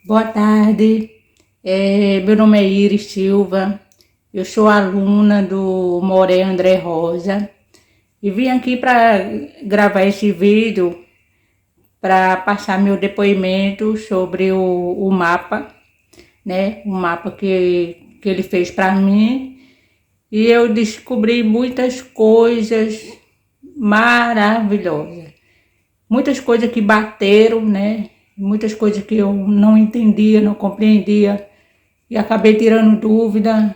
Boa tarde, meu nome é Iris Silva, eu sou aluna do Moré André Rosa e vim aqui para gravar esse vídeo para passar meu depoimento sobre o mapa, né? O mapa que ele fez para mim, e eu descobri muitas coisas maravilhosas, muitas coisas que bateram, né? Muitas coisas que eu não entendia, não compreendia, e acabei tirando dúvida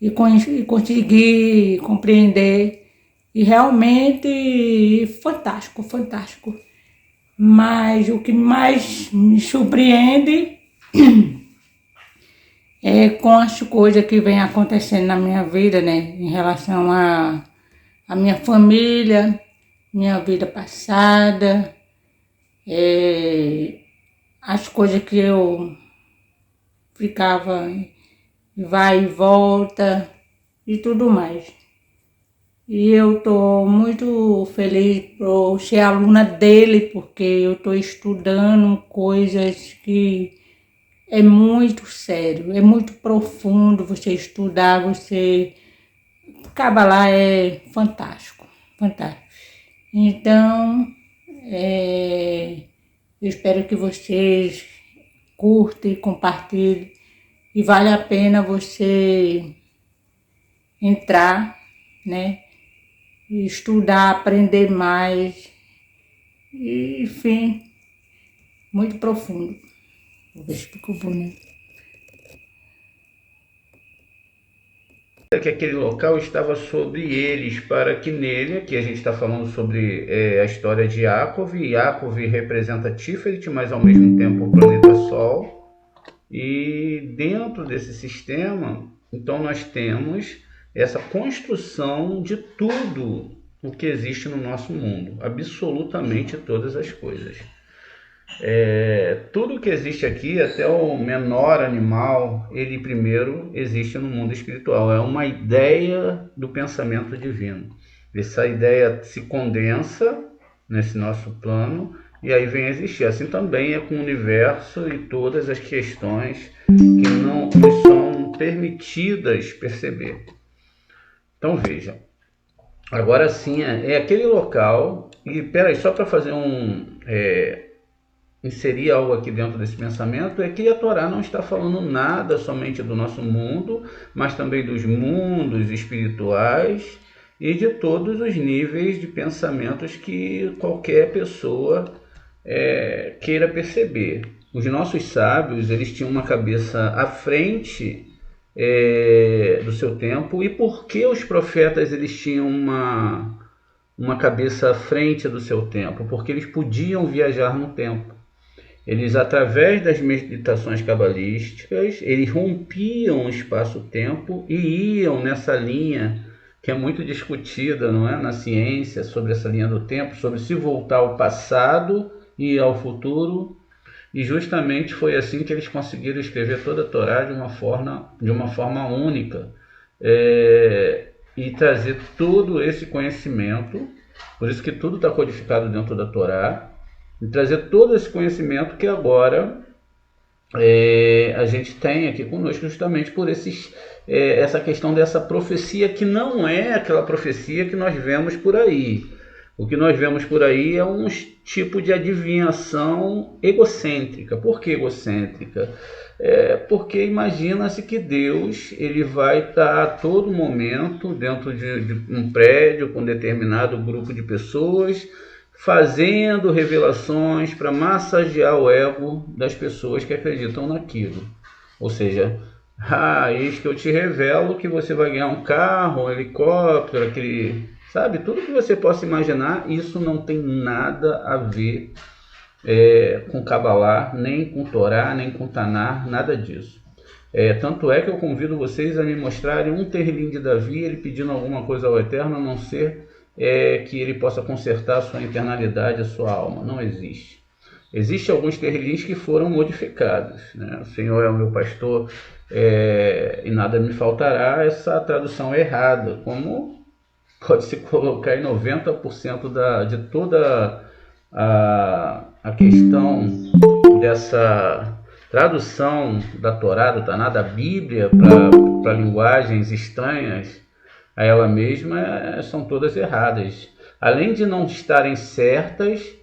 e consegui compreender. E realmente fantástico, fantástico. Mas o que mais me surpreende é com as coisas que vem acontecendo na minha vida, né? Em relação a minha família, minha vida passada, as coisas que eu ficava vai e volta e tudo mais. E eu tô muito feliz por ser aluna dele, porque eu tô estudando coisas que é muito sério, é muito profundo você estudar, você acaba lá, é fantástico, fantástico. Então, eu espero que vocês curtem, compartilhem, e vale a pena você entrar, né? Estudar, aprender mais, e, enfim, muito profundo. Vou ver se ficou bonito. Que aquele local estava sobre eles, para que nele, aqui a gente está falando sobre a história de Iakov. Iakov representa Tiferet, mas ao mesmo tempo o planeta Sol. E dentro desse sistema, então nós temos essa construção de tudo o que existe no nosso mundo, absolutamente todas as coisas. Tudo que existe aqui, até o menor animal, ele primeiro existe no mundo espiritual. É uma ideia do pensamento divino. Essa ideia se condensa nesse nosso plano e aí vem a existir. Assim também é com o universo e todas as questões que não nos são permitidas perceber. Então veja, agora sim é aquele local, e peraí, só para fazer inserir algo aqui dentro desse pensamento, é que a Torá não está falando nada somente do nosso mundo, mas também dos mundos espirituais e de todos os níveis de pensamentos que qualquer pessoa queira perceber. Os nossos sábios, eles tinham uma cabeça à frente do seu tempo. E por que os profetas eles tinham uma cabeça à frente do seu tempo? Porque eles podiam viajar no tempo. Eles, através das meditações cabalísticas, eles rompiam o espaço-tempo e iam nessa linha que é muito discutida, não é, na ciência, sobre essa linha do tempo, sobre se voltar ao passado e ao futuro. E justamente foi assim que eles conseguiram escrever toda a Torá de uma forma única, e trazer todo esse conhecimento. Por isso que tudo está codificado dentro da Torá, e trazer todo esse conhecimento que agora a gente tem aqui conosco, justamente por essa questão dessa profecia, que não é aquela profecia que nós vemos por aí. O que nós vemos por aí é um tipo de adivinhação egocêntrica. Por que egocêntrica? Porque imagina-se que Deus ele vai estar a todo momento dentro de um prédio com um determinado grupo de pessoas, fazendo revelações para massagear o ego das pessoas que acreditam naquilo. Ou seja, eis que eu te revelo que você vai ganhar um carro, um helicóptero, aquele... Sabe, tudo que você possa imaginar, isso não tem nada a ver com Kabbalah, nem com Torá, nem com Tanar, nada disso. Tanto é que eu convido vocês a me mostrarem um terlim de Davi, ele pedindo alguma coisa ao Eterno, a não ser que ele possa consertar a sua internalidade, a sua alma. Não existe. Existem alguns terlins que foram modificados, né? O Senhor é o meu pastor e nada me faltará. Essa tradução é errada, como pode se colocar em 90% de toda a questão dessa tradução da Torá, do Taná, da Bíblia para linguagens estranhas a ela mesma, são todas erradas. Além de não estarem certas,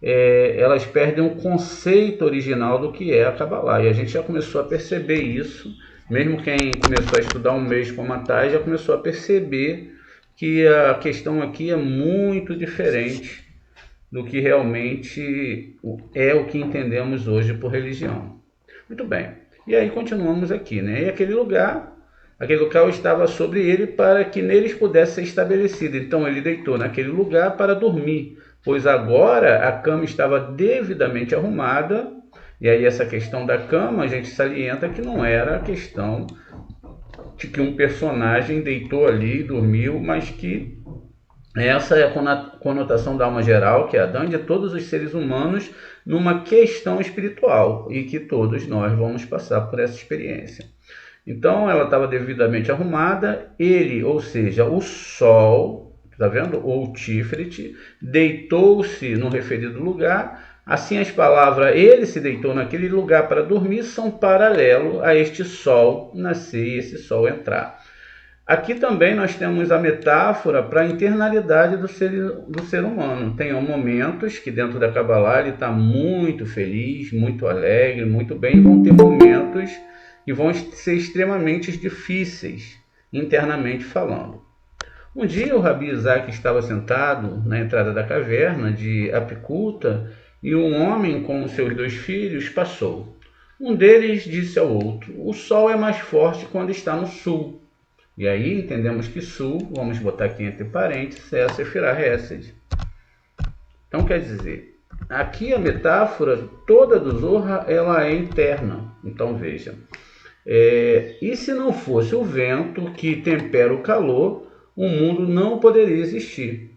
elas perdem o conceito original do que é a Kabbalah. E a gente já começou a perceber isso, mesmo quem começou a estudar um mês como a Thay já começou a perceber que a questão aqui é muito diferente do que realmente é o que entendemos hoje por religião. Muito bem, e aí continuamos aqui, né? E aquele local estava sobre ele para que neles pudesse ser estabelecido. Então ele deitou naquele lugar para dormir, pois agora a cama estava devidamente arrumada. E aí essa questão da cama, a gente salienta que não era a questão de que um personagem deitou ali e dormiu, mas que essa é a conotação da alma geral, que é Adão, e de todos os seres humanos, numa questão espiritual, e que todos nós vamos passar por essa experiência. Então ela estava devidamente arrumada, ele, ou seja, o sol, está vendo? Ou o Tiferet, deitou-se no referido lugar. Assim as palavras, ele se deitou naquele lugar para dormir, são paralelo a este sol nascer e esse sol entrar. Aqui também nós temos a metáfora para a internalidade do ser humano. Tem momentos que dentro da Kabbalah ele está muito feliz, muito alegre, muito bem, e vão ter momentos que vão ser extremamente difíceis, internamente falando. Um dia o Rabi Isaac estava sentado na entrada da caverna de Apiculta e um homem com seus 2 filhos passou. Um deles disse ao outro: o sol é mais forte quando está no sul. E aí entendemos que sul, vamos botar aqui entre parênteses, é a Sefirah Hesed. Então quer dizer, aqui a metáfora toda do Zohar, ela é interna. Então veja, e se não fosse o vento que tempera o calor, o mundo não poderia existir.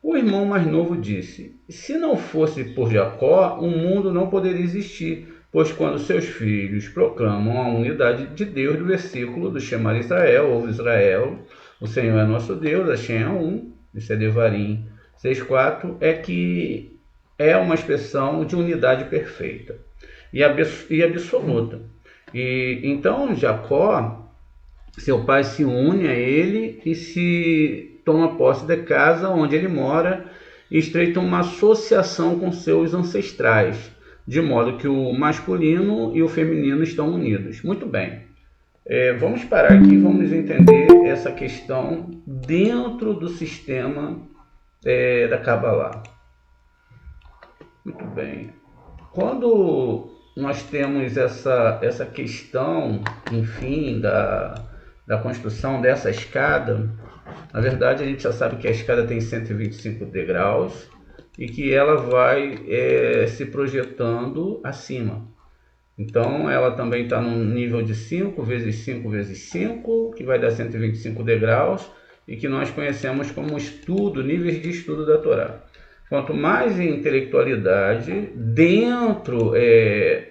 O irmão mais novo disse: se não fosse por Jacó, o mundo não poderia existir, pois quando seus filhos proclamam a unidade de Deus, do versículo do Shema Israel, ou Israel, o Senhor é nosso Deus, Hashem é um, isso é Devarim 6.4, é que é uma expressão de unidade perfeita e absoluta. E então Jacó, seu pai, se une a ele e se toma posse da casa onde ele mora e estreita uma associação com seus ancestrais, de modo que o masculino e o feminino estão unidos. Muito bem. Vamos parar aqui e vamos entender essa questão dentro do sistema da Kabbalah. Muito bem. Quando nós temos essa questão, enfim, da construção dessa escada, na verdade a gente já sabe que a escada tem 125 degraus e que ela vai se projetando acima. Então ela também está no nível de 5 vezes 5 vezes 5, que vai dar 125 degraus, e que nós conhecemos como níveis de estudo da Torá. Quanto mais intelectualidade dentro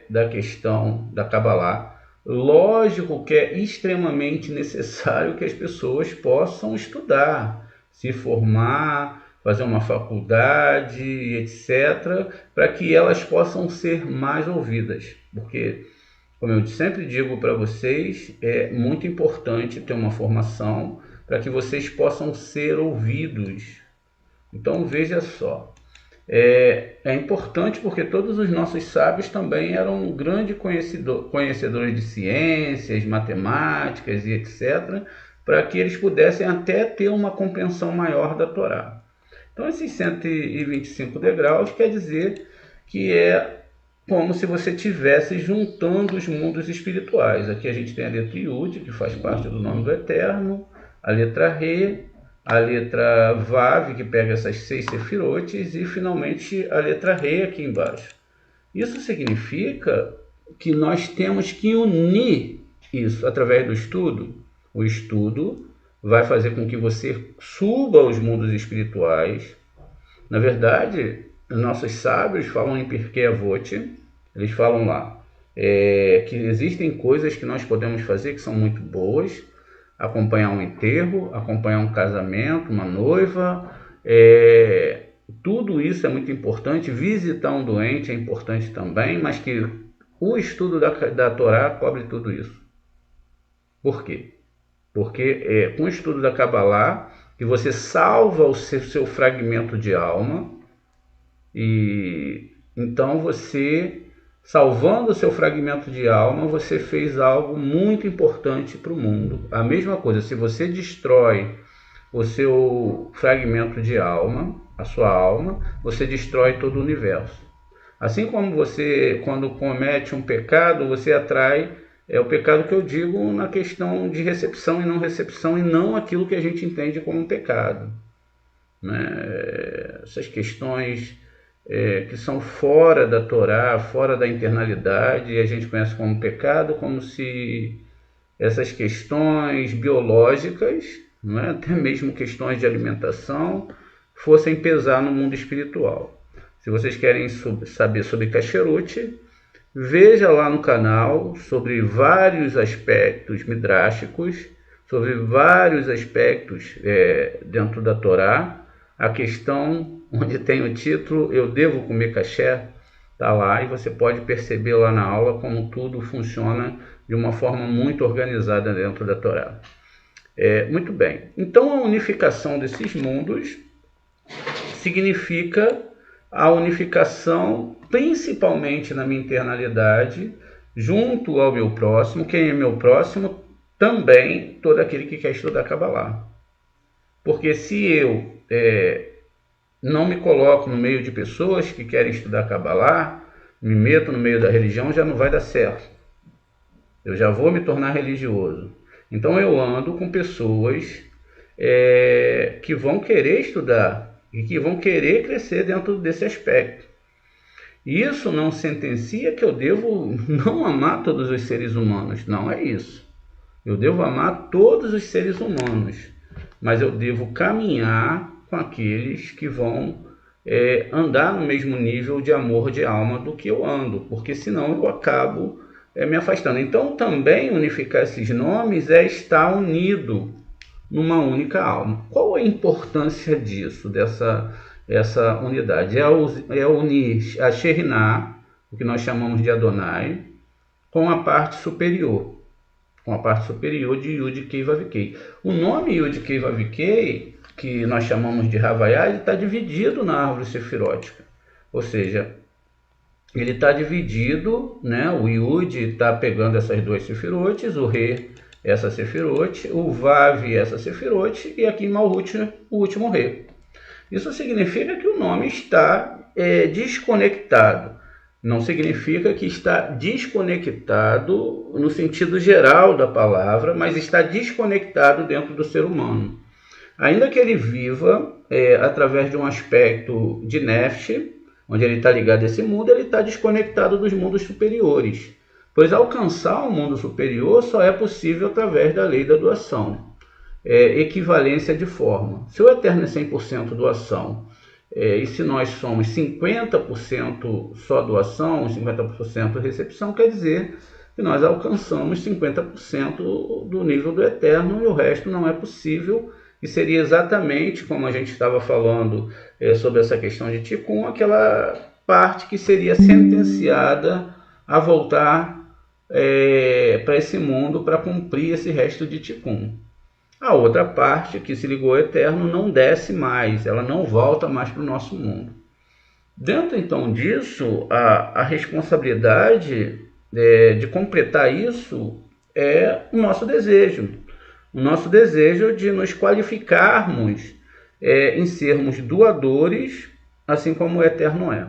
da questão da Kabbalah, lógico que é extremamente necessário que as pessoas possam estudar, se formar, fazer uma faculdade, etc., para que elas possam ser mais ouvidas. Porque, como eu sempre digo para vocês, é muito importante ter uma formação para que vocês possam ser ouvidos. Então veja só, é importante porque todos os nossos sábios também eram grandes conhecedores de ciências, matemáticas e etc., para que eles pudessem até ter uma compreensão maior da Torá. Então esses 125 degraus quer dizer que é como se você estivesse juntando os mundos espirituais. Aqui a gente tem a letra Yud, que faz parte do nome do Eterno, a letra Re, a letra Vav, que pega essas 6 sefirotes, e finalmente a letra Re aqui embaixo. Isso significa que nós temos que unir isso através do estudo. O estudo vai fazer com que você suba aos mundos espirituais. Na verdade, nossos sábios falam em Pirkei Avot, eles falam lá que existem coisas que nós podemos fazer que são muito boas, acompanhar um enterro, acompanhar um casamento, uma noiva, tudo isso é muito importante. Visitar um doente é importante também, mas que o estudo da Torá cobre tudo isso. Por quê? Porque com o estudo da Kabbalah, que você salva o seu fragmento de alma, e então você, salvando o seu fragmento de alma, você fez algo muito importante para o mundo. A mesma coisa, se você destrói o seu fragmento de alma, a sua alma, você destrói todo o universo. Assim como você, quando comete um pecado, você atrai, o pecado que eu digo na questão de recepção e não aquilo que a gente entende como um pecado, né? Essas questões que são fora da Torá, fora da internalidade, a gente conhece como pecado, como se essas questões biológicas, não é? Até mesmo questões de alimentação, fossem pesar no mundo espiritual. Se vocês querem saber sobre Kasherut, veja lá no canal sobre vários aspectos midráshicos, sobre vários aspectos dentro da Torá. A questão onde tem o título Eu Devo Comer Kasher, está lá, e você pode perceber lá na aula como tudo funciona de uma forma muito organizada dentro da Torá. Muito bem, então a unificação desses mundos significa a unificação principalmente na minha internalidade, junto ao meu próximo. Quem é meu próximo? Também todo aquele que quer estudar Kabbalah. Porque se eu não me coloco no meio de pessoas que querem estudar Kabbalah, me meto no meio da religião, já não vai dar certo. Eu já vou me tornar religioso. Então eu ando com pessoas que vão querer estudar e que vão querer crescer dentro desse aspecto. Isso não sentencia que eu devo não amar todos os seres humanos. Não é isso. Eu devo amar todos os seres humanos, mas eu devo caminhar com aqueles que vão andar no mesmo nível de amor de alma do que eu ando, porque senão eu acabo me afastando. Então também unificar esses nomes é estar unido numa única alma. Qual a importância disso, essa unidade? É unir a Shekhinah, o que nós chamamos de Adonai, com a parte superior. Com a parte superior de Yud Kei Vav Kei. O nome Yud Kei Vav Kei, que nós chamamos de Havaiá, ele está dividido na árvore sefirótica. Ou seja, ele está dividido, né? O Yud está pegando essas duas sefirotes, o Re, essa sefirote, o Vav, essa sefirote, e aqui em Malhut, o último Re. Isso significa que o nome está desconectado. Não significa que está desconectado no sentido geral da palavra, mas está desconectado dentro do ser humano. Ainda que ele viva através de um aspecto de Nefesh, onde ele está ligado a esse mundo, ele está desconectado dos mundos superiores. Pois alcançar o mundo superior só é possível através da lei da doação. Equivalência de forma. Se o Eterno é 100% doação, e se nós somos 50% só doação, 50% recepção, quer dizer que nós alcançamos 50% do nível do Eterno e o resto não é possível, e seria exatamente como a gente estava falando sobre essa questão de Tikkun, aquela parte que seria sentenciada a voltar para esse mundo para cumprir esse resto de Tikkun. A outra parte, que se ligou ao eterno, não desce mais, ela não volta mais para o nosso mundo. Dentro, então, disso, a responsabilidade de completar isso é o nosso desejo. O nosso desejo de nos qualificarmos em sermos doadores, assim como o eterno é.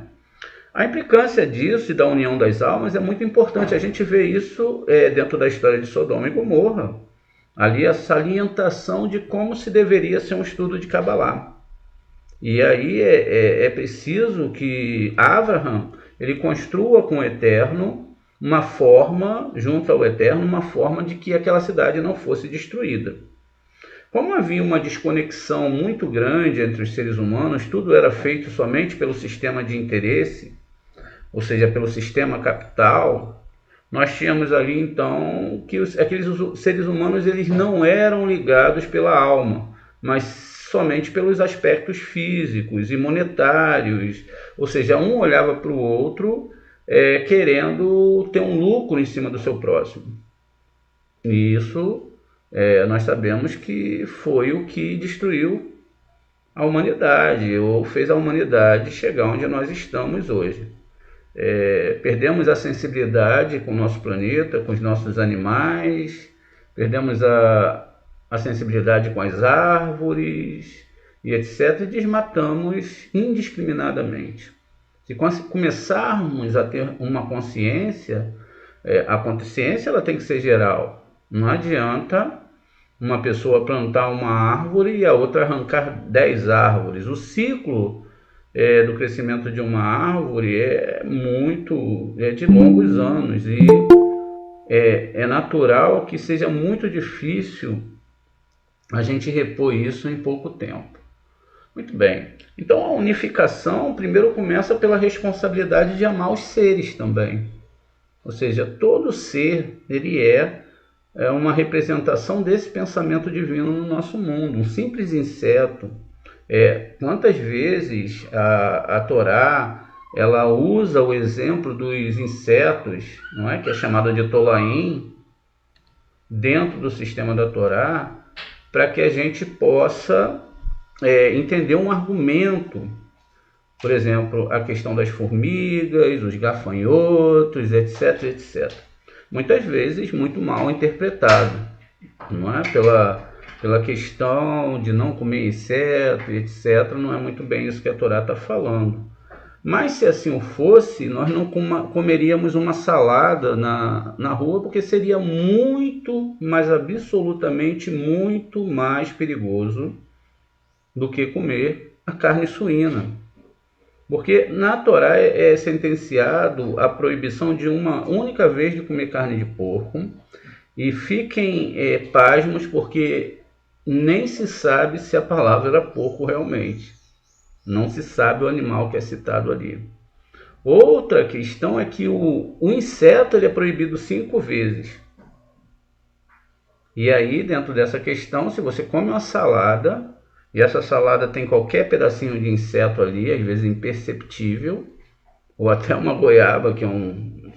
A implicância disso e da união das almas é muito importante. A gente vê isso dentro da história de Sodoma e Gomorra. Ali a salientação de como se deveria ser um estudo de Kabbalah. E aí é preciso que Abraham ele construa com o Eterno uma forma, junto ao Eterno, uma forma de que aquela cidade não fosse destruída. Como havia uma desconexão muito grande entre os seres humanos, tudo era feito somente pelo sistema de interesse, ou seja, pelo sistema capital, nós tínhamos ali então que aqueles seres humanos eles não eram ligados pela alma, mas somente pelos aspectos físicos e monetários, ou seja, um olhava para o outro querendo ter um lucro em cima do seu próximo. E isso nós sabemos que foi o que destruiu a humanidade, ou fez a humanidade chegar onde nós estamos hoje. Perdemos a sensibilidade com o nosso planeta, com os nossos animais, perdemos a sensibilidade com as árvores e etc. E desmatamos indiscriminadamente. Se começarmos a ter uma consciência, a consciência ela tem que ser geral. Não adianta uma pessoa plantar uma árvore e a outra arrancar 10 árvores. O ciclo do crescimento de uma árvore é de longos anos e é natural que seja muito difícil a gente repor isso em pouco tempo. Muito bem. Então a unificação primeiro começa pela responsabilidade de amar os seres também. Ou seja, todo ser ele é uma representação desse pensamento divino no nosso mundo. Um simples inseto. Quantas vezes a Torá ela usa o exemplo dos insetos, não é? Que é chamado de Tolaim, dentro do sistema da Torá, para que a gente possa entender um argumento. Por exemplo, a questão das formigas, os gafanhotos, etc, etc. Muitas vezes muito mal interpretado, não é? Pela questão de não comer inseto, etc. Não é muito bem isso que a Torá está falando. Mas se assim fosse, nós não comeríamos uma salada na rua, porque seria muito, mas absolutamente muito mais perigoso do que comer a carne suína. Porque na Torá é sentenciado a proibição de uma única vez de comer carne de porco. E fiquem pasmos, porque nem se sabe se a palavra era porco realmente. Não se sabe o animal que é citado ali. Outra questão é que o inseto ele é proibido 5 vezes. E aí, dentro dessa questão, se você come uma salada, e essa salada tem qualquer pedacinho de inseto ali, às vezes imperceptível, ou até uma goiaba, que é um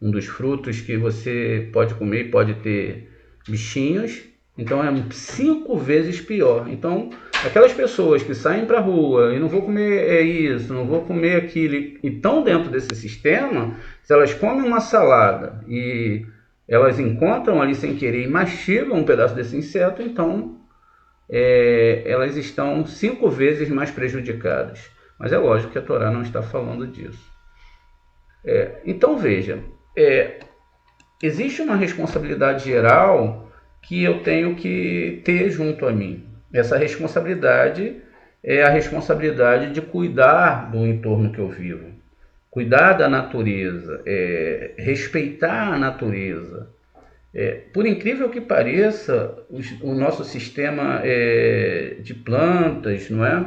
dos frutos que você pode comer e pode ter bichinhos, então é 5 vezes pior. Então, aquelas pessoas que saem para a rua e não vou comer isso, não vou comer aquilo, e estão dentro desse sistema, se elas comem uma salada e elas encontram ali sem querer e mastigam um pedaço desse inseto, então elas estão 5 vezes mais prejudicadas. Mas é lógico que a Torá não está falando disso. Então veja, existe uma responsabilidade geral que eu tenho que ter junto a mim. Essa responsabilidade é a responsabilidade de cuidar do entorno que eu vivo, cuidar da natureza, respeitar a natureza. Por incrível que pareça, o nosso sistema de plantas, não é?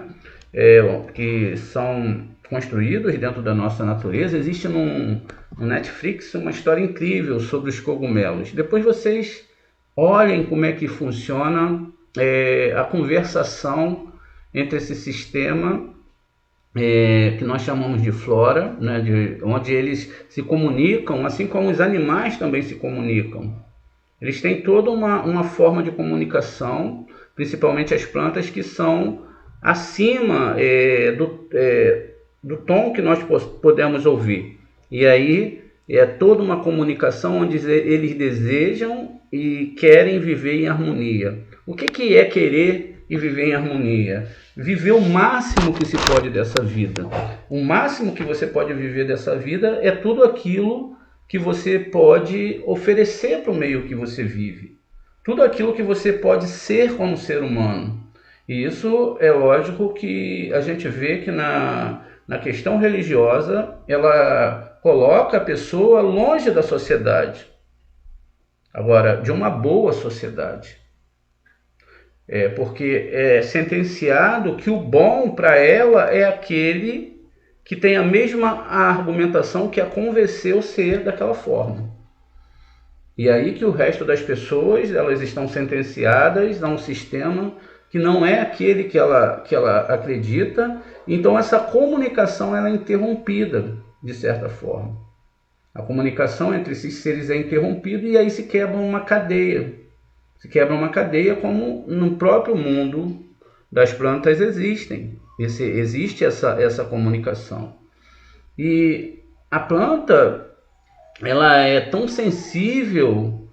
Que são construídos dentro da nossa natureza, existe no Netflix uma história incrível sobre os cogumelos. Depois vocês olhem como é que funciona a conversação entre esse sistema que nós chamamos de flora, né, onde eles se comunicam, assim como os animais também se comunicam. Eles têm toda uma forma de comunicação, principalmente as plantas que são acima do tom que nós podemos ouvir. E aí é toda uma comunicação onde eles desejam e querem viver em harmonia. O que é querer e viver em harmonia? Viver o máximo que se pode dessa vida. O máximo que você pode viver dessa vida é tudo aquilo que você pode oferecer para o meio que você vive. Tudo aquilo que você pode ser como ser humano. E isso é lógico que a gente vê que na questão religiosa, ela coloca a pessoa longe da sociedade. Agora, de uma boa sociedade. Porque é sentenciado que o bom para ela é aquele que tem a mesma argumentação que a convenceu ser daquela forma. E aí que o resto das pessoas, elas estão sentenciadas a um sistema que não é aquele que ela acredita. Então essa comunicação ela é interrompida, de certa forma. A comunicação entre esses seres é interrompida e aí se quebra uma cadeia. Se quebra uma cadeia como no próprio mundo das plantas existe essa comunicação. E a planta, ela é tão sensível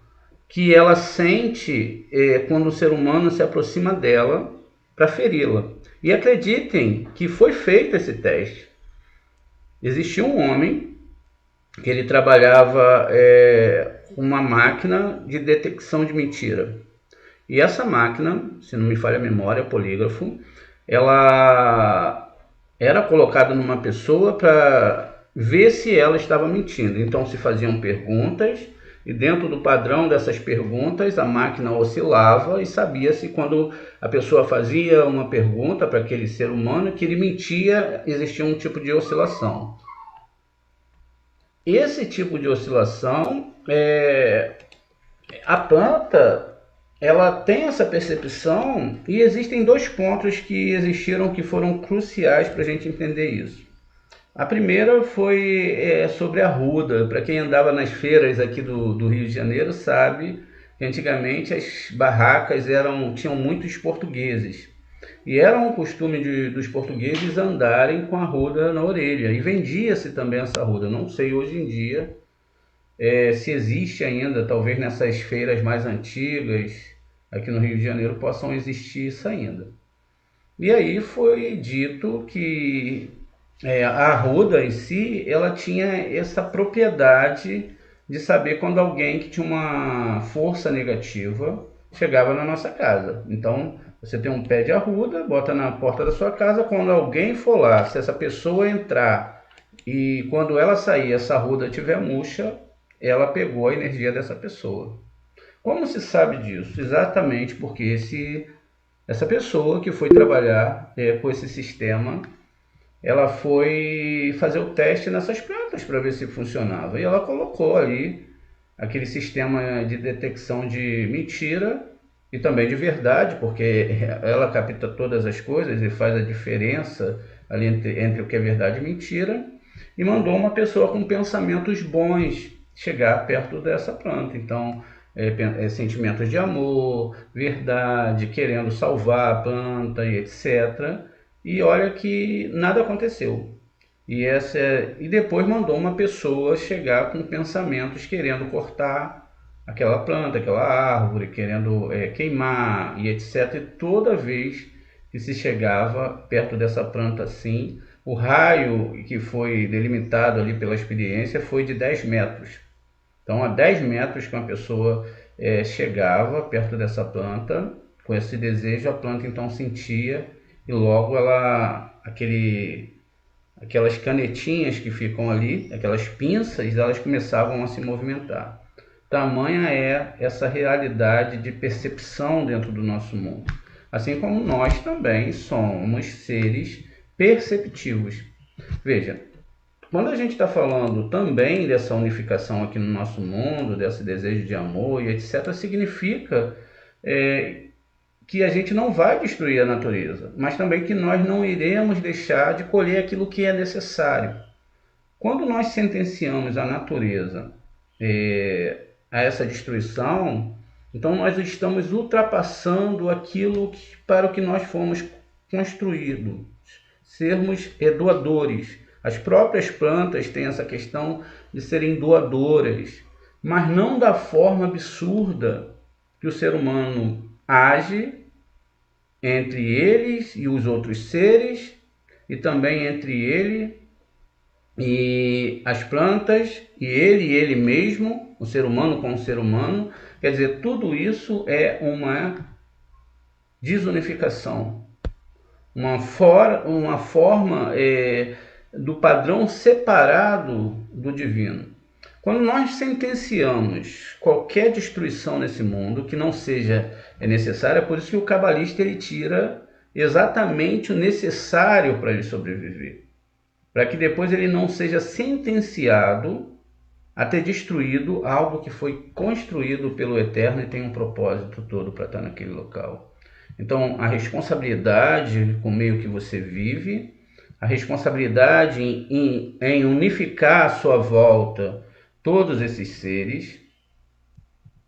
que ela sente quando o ser humano se aproxima dela para feri-la. E acreditem que foi feito esse teste. Existia um homem que ele trabalhava uma máquina de detecção de mentira. E essa máquina, se não me falha a memória, polígrafo, ela era colocada numa pessoa para ver se ela estava mentindo. Então se faziam perguntas e dentro do padrão dessas perguntas a máquina oscilava e sabia-se quando a pessoa fazia uma pergunta para aquele ser humano que ele mentia, existia um tipo de oscilação. Esse tipo de oscilação, a planta ela tem essa percepção e existem dois pontos que existiram que foram cruciais para a gente entender isso. A primeira foi sobre a arruda. Para quem andava nas feiras aqui do Rio de Janeiro sabe que antigamente as barracas tinham muitos portugueses. E era um costume dos portugueses andarem com a arruda na orelha. E vendia-se também essa arruda. Não sei hoje em dia se existe ainda, talvez nessas feiras mais antigas aqui no Rio de Janeiro possam existir isso ainda. E aí foi dito que a arruda em si, ela tinha essa propriedade de saber quando alguém que tinha uma força negativa chegava na nossa casa. Então, você tem um pé de arruda, bota na porta da sua casa, quando alguém for lá, se essa pessoa entrar e quando ela sair, essa arruda tiver murcha, ela pegou a energia dessa pessoa. Como se sabe disso? Exatamente porque essa pessoa que foi trabalhar com esse sistema, ela foi fazer o teste nessas plantas para ver se funcionava. E ela colocou ali aquele sistema de detecção de mentira e também de verdade, porque ela capta todas as coisas e faz a diferença ali entre o que é verdade e mentira, e mandou uma pessoa com pensamentos bons chegar perto dessa planta. Então, sentimentos de amor, verdade, querendo salvar a planta e etc. E olha que nada aconteceu. E depois mandou uma pessoa chegar com pensamentos querendo cortar aquela planta, aquela árvore, querendo queimar e etc. E toda vez que se chegava perto dessa planta assim, o raio que foi delimitado ali pela experiência foi de 10 metros. Então, a 10 metros que uma pessoa chegava perto dessa planta, com esse desejo, a planta então sentia e logo aquelas canetinhas que ficam ali, aquelas pinças, elas começavam a se movimentar. Tamanha é essa realidade de percepção dentro do nosso mundo. Assim como nós também somos seres perceptivos. Veja, quando a gente está falando também dessa unificação aqui no nosso mundo, desse desejo de amor e etc., significa que a gente não vai destruir a natureza, mas também que nós não iremos deixar de colher aquilo que é necessário. Quando nós sentenciamos a natureza a essa destruição, então nós estamos ultrapassando aquilo para o que nós fomos construídos, sermos doadores. As próprias plantas têm essa questão de serem doadoras, mas não da forma absurda que o ser humano age entre eles e os outros seres, e também entre ele e as plantas, e ele mesmo, o ser humano com o ser humano. Quer dizer, tudo isso é uma desunificação, uma forma do padrão separado do divino. Quando nós sentenciamos qualquer destruição nesse mundo que não seja necessária, é por isso que o cabalista ele tira exatamente o necessário para ele sobreviver, para que depois ele não seja sentenciado a ter destruído algo que foi construído pelo Eterno e tem um propósito todo para estar naquele local. Então, a responsabilidade com o meio que você vive, a responsabilidade em unificar à sua volta todos esses seres.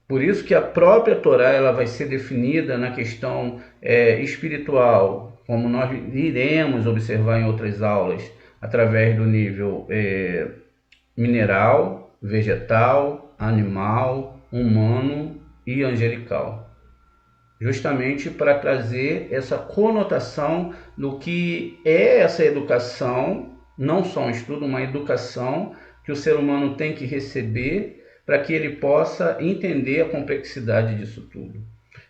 Por isso que a própria Torá ela vai ser definida na questão espiritual, como nós iremos observar em outras aulas, através do nível mineral, vegetal, animal, humano e angelical. Justamente para trazer essa conotação do que é essa educação, não só um estudo, uma educação que o ser humano tem que receber para que ele possa entender a complexidade disso tudo.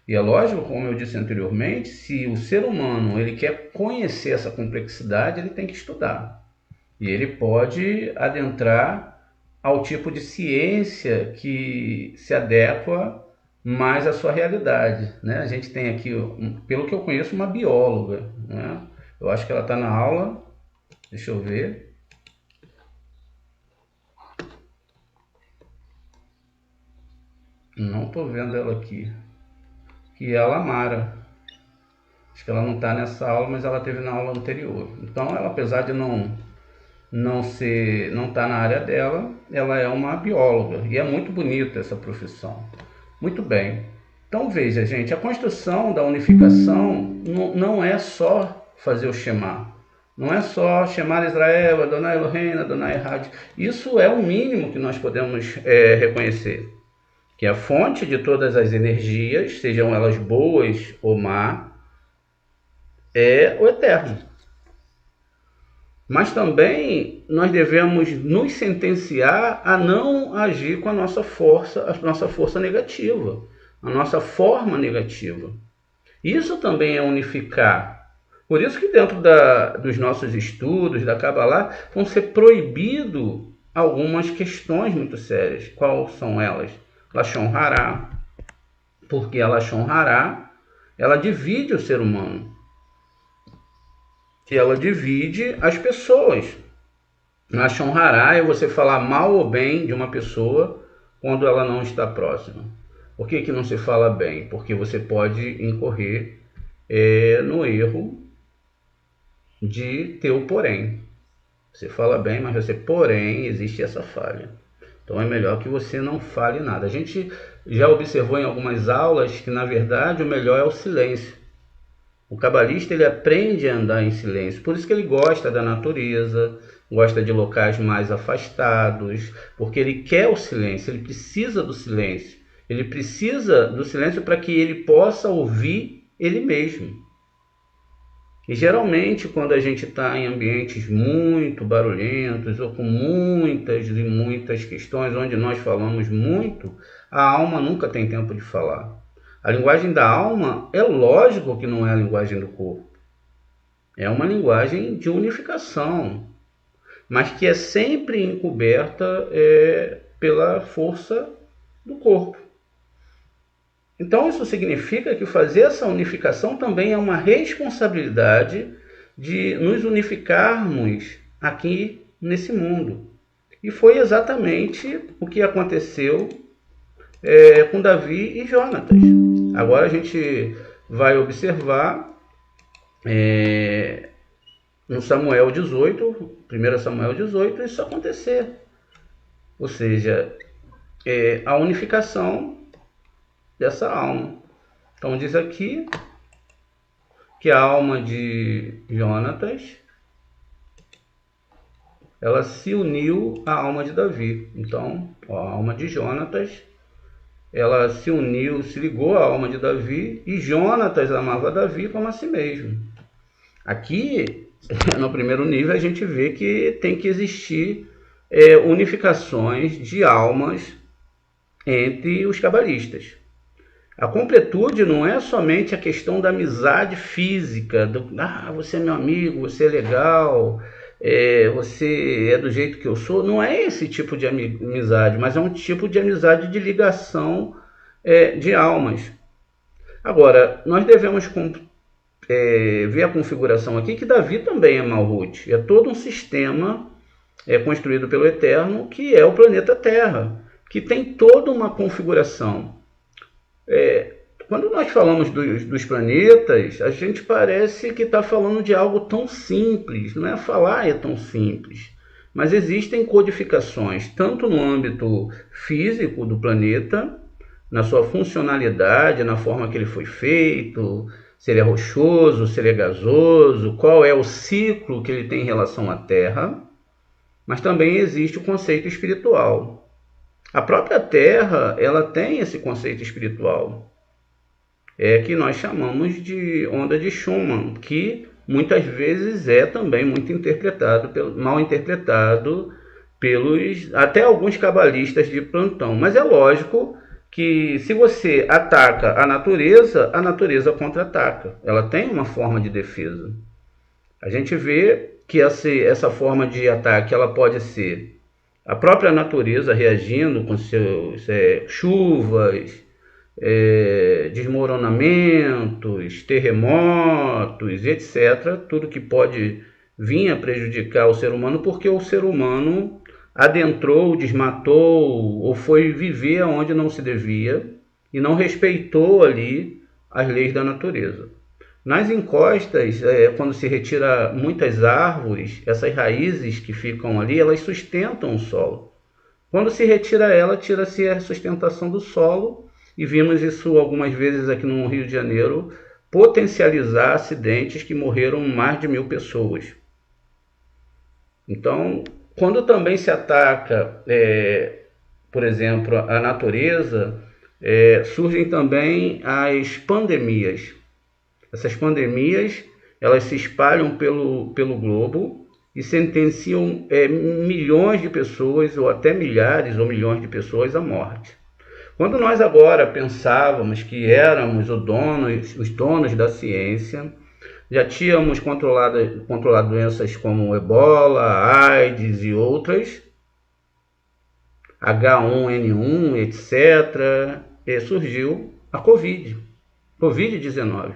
E é lógico, como eu disse anteriormente, se o ser humano ele quer conhecer essa complexidade, ele tem que estudar. E ele pode adentrar ao tipo de ciência que se adequa mais à sua realidade, né? A gente tem aqui, pelo que eu conheço, uma bióloga, né? Eu acho que ela está na aula, deixa eu ver. Não estou vendo ela aqui. Que é a Lamara. Acho que ela não está nessa aula, mas ela esteve na aula anterior. Então, ela, apesar de não estar na área dela, ela é uma bióloga. E é muito bonita essa profissão. Muito bem. Então, veja, gente, a construção da unificação não é só fazer o Shema. Não é só chamar Israel, Adonai Eloheinu, Adonai Echad. Isso é o mínimo que nós podemos reconhecer. Que a fonte de todas as energias, sejam elas boas ou má, é o Eterno. Mas também nós devemos nos sentenciar a não agir com a nossa força negativa, a nossa forma negativa. Isso também é unificar. Por isso que dentro dos nossos estudos, da Kabbalah, vão ser proibidos algumas questões muito sérias. Quais são elas? Lashon Hará, porque a Lashon Hará, ela divide o ser humano. E ela divide as pessoas. Lashon Hará é você falar mal ou bem de uma pessoa quando ela não está próxima. Por que não se fala bem? Porque você pode incorrer no erro de ter o porém. Você fala bem, mas porém, existe essa falha. Então é melhor que você não fale nada. A gente já observou em algumas aulas que, na verdade, o melhor é o silêncio. O cabalista ele aprende a andar em silêncio, por isso que ele gosta da natureza, gosta de locais mais afastados, porque ele quer o silêncio, ele precisa do silêncio. Ele precisa do silêncio para que ele possa ouvir ele mesmo. E geralmente quando a gente está em ambientes muito barulhentos ou com muitas e muitas questões onde nós falamos muito, a alma nunca tem tempo de falar. A linguagem da alma é lógico que não é a linguagem do corpo. É uma linguagem de unificação, mas que é sempre encoberta pela força do corpo. Então isso significa que fazer essa unificação também é uma responsabilidade de nos unificarmos aqui nesse mundo. E foi exatamente o que aconteceu com Davi e Jonatas. Agora a gente vai observar no Samuel 18, 1 Samuel 18, isso acontecer. Ou seja, a unificação dessa alma. Então diz aqui que a alma de Jonatas, ela se uniu à alma de Davi. Então, a alma de Jonatas, ela se uniu, se ligou à alma de Davi, e Jonatas amava Davi como a si mesmo. Aqui, no primeiro nível, a gente vê que tem que existir unificações de almas entre os cabalistas. A completude não é somente a questão da amizade física, você é meu amigo, você é legal, você é do jeito que eu sou. Não é esse tipo de amizade, mas é um tipo de amizade de ligação de almas. Agora, nós devemos ver a configuração aqui que Davi também é Malhut. É todo um sistema construído pelo Eterno, que é o planeta Terra, que tem toda uma configuração. Quando nós falamos dos planetas, a gente parece que está falando de algo tão simples. Não é falar, é tão simples. Mas existem codificações, tanto no âmbito físico do planeta, na sua funcionalidade, na forma que ele foi feito, se ele é rochoso, se ele é gasoso, qual é o ciclo que ele tem em relação à Terra, mas também existe o conceito espiritual. A própria Terra, ela tem esse conceito espiritual, que nós chamamos de onda de Schumann, que muitas vezes é também muito mal interpretado pelos até alguns cabalistas de plantão. Mas é lógico que se você ataca a natureza contra-ataca. Ela tem uma forma de defesa. A gente vê que essa forma de ataque ela pode ser a própria natureza reagindo com seus chuvas, desmoronamentos, terremotos, etc. Tudo que pode vir a prejudicar o ser humano, porque o ser humano adentrou, desmatou ou foi viver onde não se devia e não respeitou ali as leis da natureza. Nas encostas, quando se retira muitas árvores, essas raízes que ficam ali, elas sustentam o solo. Quando se retira ela, tira-se a sustentação do solo, e vimos isso algumas vezes aqui no Rio de Janeiro, potencializar acidentes que morreram mais de 1000 pessoas. Então, quando também se ataca, por exemplo, a natureza, surgem também as pandemias. Essas pandemias, elas se espalham pelo globo e sentenciam milhões de pessoas, ou até milhares ou milhões de pessoas à morte. Quando nós agora pensávamos que éramos os donos da ciência, já tínhamos controlado doenças como Ebola, AIDS e outras, H1N1, etc., surgiu a Covid-19,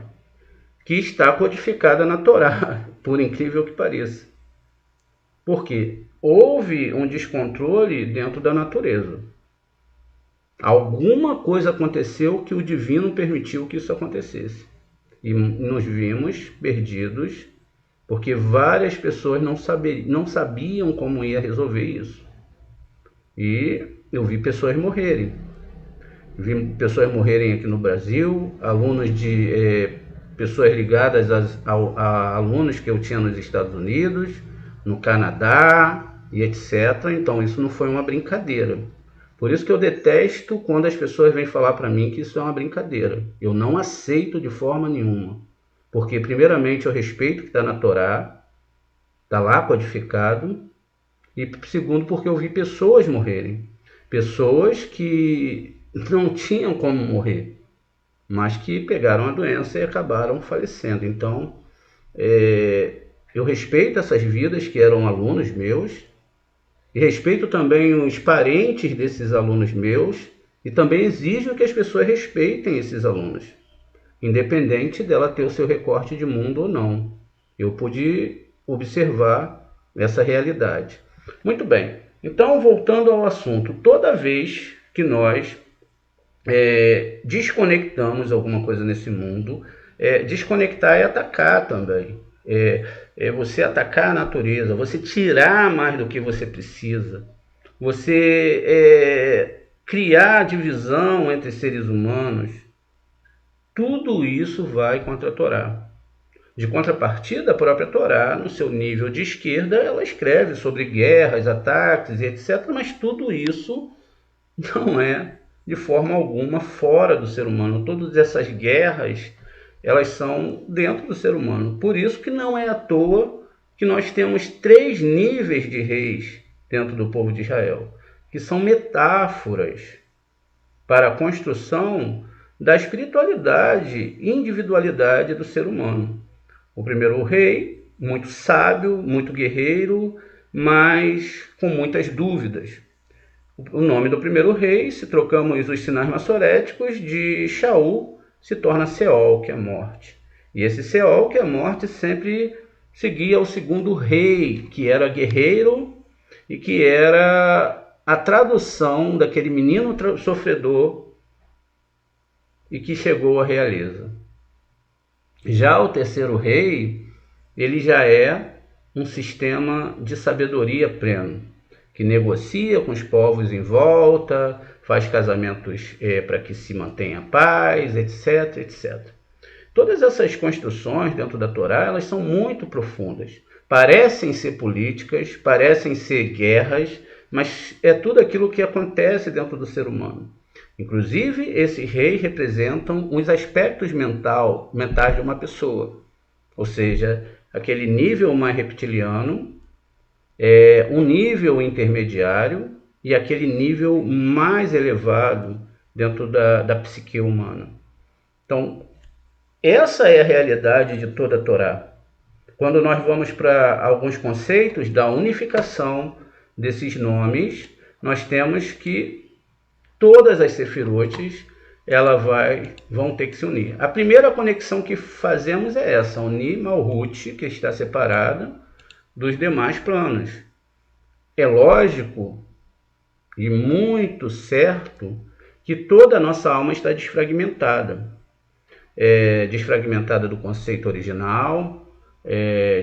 que está codificada na Torá, por incrível que pareça. Porque houve um descontrole dentro da natureza. Alguma coisa aconteceu que o divino permitiu que isso acontecesse. E nos vimos perdidos, porque várias pessoas não sabiam como ia resolver isso. E eu vi pessoas morrerem. Vi pessoas morrerem aqui no Brasil, alunos de pessoas ligadas a alunos que eu tinha nos Estados Unidos, no Canadá e etc. Então isso não foi uma brincadeira. Por isso que eu detesto quando as pessoas vêm falar para mim que isso é uma brincadeira. Eu não aceito de forma nenhuma. Porque primeiramente eu respeito o que está na Torá, está lá codificado, e segundo porque eu vi pessoas morrerem. Pessoas que não tinham como morrer, mas que pegaram a doença e acabaram falecendo. Então, eu respeito essas vidas que eram alunos meus, e respeito também os parentes desses alunos meus, e também exijo que as pessoas respeitem esses alunos, independente dela ter o seu recorte de mundo ou não. Eu pude observar essa realidade. Muito bem, então voltando ao assunto, toda vez que nós desconectamos alguma coisa nesse mundo, desconectar é atacar também. Você atacar a natureza, você tirar mais do que você precisa, você criar divisão entre seres humanos, tudo isso vai contra a Torá. De contrapartida, a própria Torá, no seu nível de esquerda, ela escreve sobre guerras, ataques e etc., mas tudo isso não é de forma alguma fora do ser humano. Todas essas guerras, elas são dentro do ser humano. Por isso que não é à toa que nós temos 3 níveis de reis dentro do povo de Israel, que são metáforas para a construção da espiritualidade e individualidade do ser humano. O primeiro rei, muito sábio, muito guerreiro, mas com muitas dúvidas. O nome do primeiro rei, se trocamos os sinais maçoréticos, de Shaul se torna Seol, que é a morte. E esse Seol, que é a morte, sempre seguia o segundo rei, que era guerreiro e que era a tradução daquele menino sofredor e que chegou à realeza. Já o terceiro rei, ele já é um sistema de sabedoria pleno, que negocia com os povos em volta, faz casamentos para que se mantenha a paz, etc, etc. Todas essas construções dentro da Torá, elas são muito profundas. Parecem ser políticas, parecem ser guerras, mas é tudo aquilo que acontece dentro do ser humano. Inclusive, esses reis representam os aspectos mentais de uma pessoa. Ou seja, aquele nível mais reptiliano, um nível intermediário e aquele nível mais elevado dentro da psique humana. Então, essa é a realidade de toda a Torá. Quando nós vamos para alguns conceitos da unificação desses nomes, nós temos que todas as sefirotes vão ter que se unir. A primeira conexão que fazemos é essa, unir Malhut, que está separada dos demais planos. É lógico e muito certo que toda a nossa alma está desfragmentada. Desfragmentada do conceito original,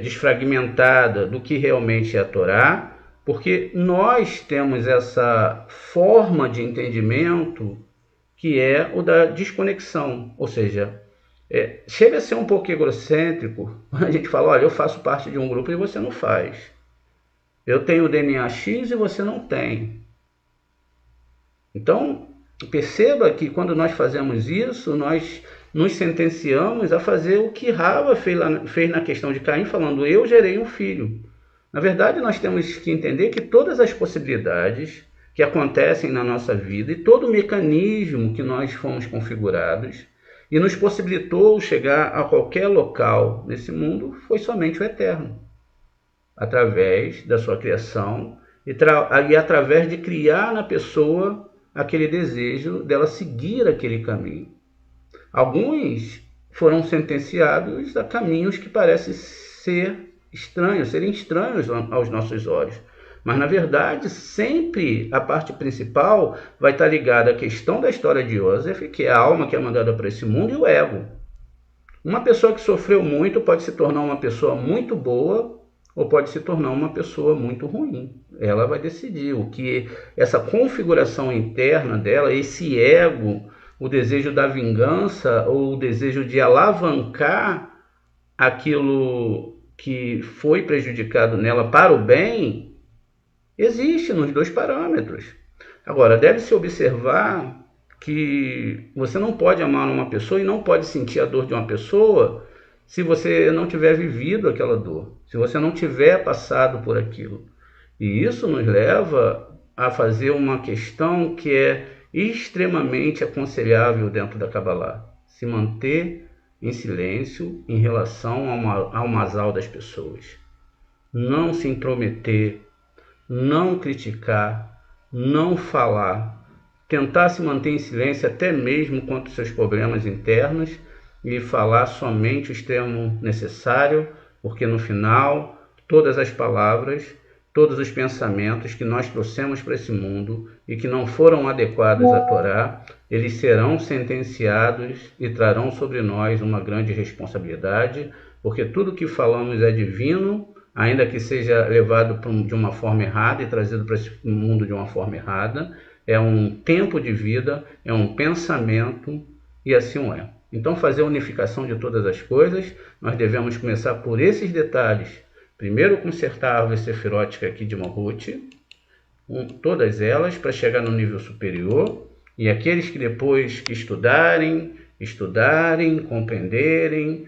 desfragmentada do que realmente é a Torá, porque nós temos essa forma de entendimento que é o da desconexão, ou seja, chega a ser um pouco egocêntrico quando a gente fala, olha, eu faço parte de um grupo e você não faz. Eu tenho o DNA X e você não tem. Então, perceba que quando nós fazemos isso, nós nos sentenciamos a fazer o que Rava fez na questão de Caim, falando, eu gerei um filho. Na verdade, nós temos que entender que todas as possibilidades que acontecem na nossa vida e todo o mecanismo que nós fomos configurados e nos possibilitou chegar a qualquer local nesse mundo foi somente o Eterno, através da sua criação e através de criar na pessoa aquele desejo dela seguir aquele caminho. Alguns foram sentenciados a caminhos que parecem serem estranhos aos nossos olhos. Mas, na verdade, sempre a parte principal vai estar ligada à questão da história de Yosef, que é a alma que é mandada para esse mundo, e o ego. Uma pessoa que sofreu muito pode se tornar uma pessoa muito boa ou pode se tornar uma pessoa muito ruim. Ela vai decidir o que essa configuração interna dela, esse ego, o desejo da vingança ou o desejo de alavancar aquilo que foi prejudicado nela para o bem, existe nos 2 parâmetros. Agora, deve-se observar que você não pode amar uma pessoa e não pode sentir a dor de uma pessoa se você não tiver vivido aquela dor, se você não tiver passado por aquilo. E isso nos leva a fazer uma questão que é extremamente aconselhável dentro da Kabbalah: se manter em silêncio em relação ao masal das pessoas. Não se intrometer, não criticar, não falar, tentar se manter em silêncio até mesmo quanto aos seus problemas internos e falar somente o extremo necessário, porque no final todas as palavras, todos os pensamentos que nós trouxemos para esse mundo e que não foram adequados à Torá, eles serão sentenciados e trarão sobre nós uma grande responsabilidade, porque tudo que falamos é divino, ainda que seja levado de uma forma errada e trazido para esse mundo de uma forma errada, é um tempo de vida, é um pensamento, e assim o é. Então, fazer a unificação de todas as coisas, nós devemos começar por esses detalhes. Primeiro, consertar a árvore sefirótica aqui de Malhut, todas elas, para chegar no nível superior, e aqueles que depois que estudarem, compreenderem,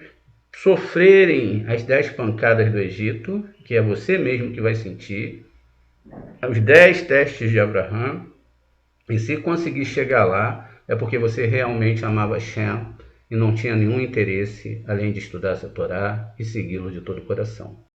sofrerem as 10 pancadas do Egito, que é você mesmo que vai sentir, os 10 testes de Abraham, e se conseguir chegar lá, é porque você realmente amava Hashem e não tinha nenhum interesse além de estudar essa Torá e segui-lo de todo o coração.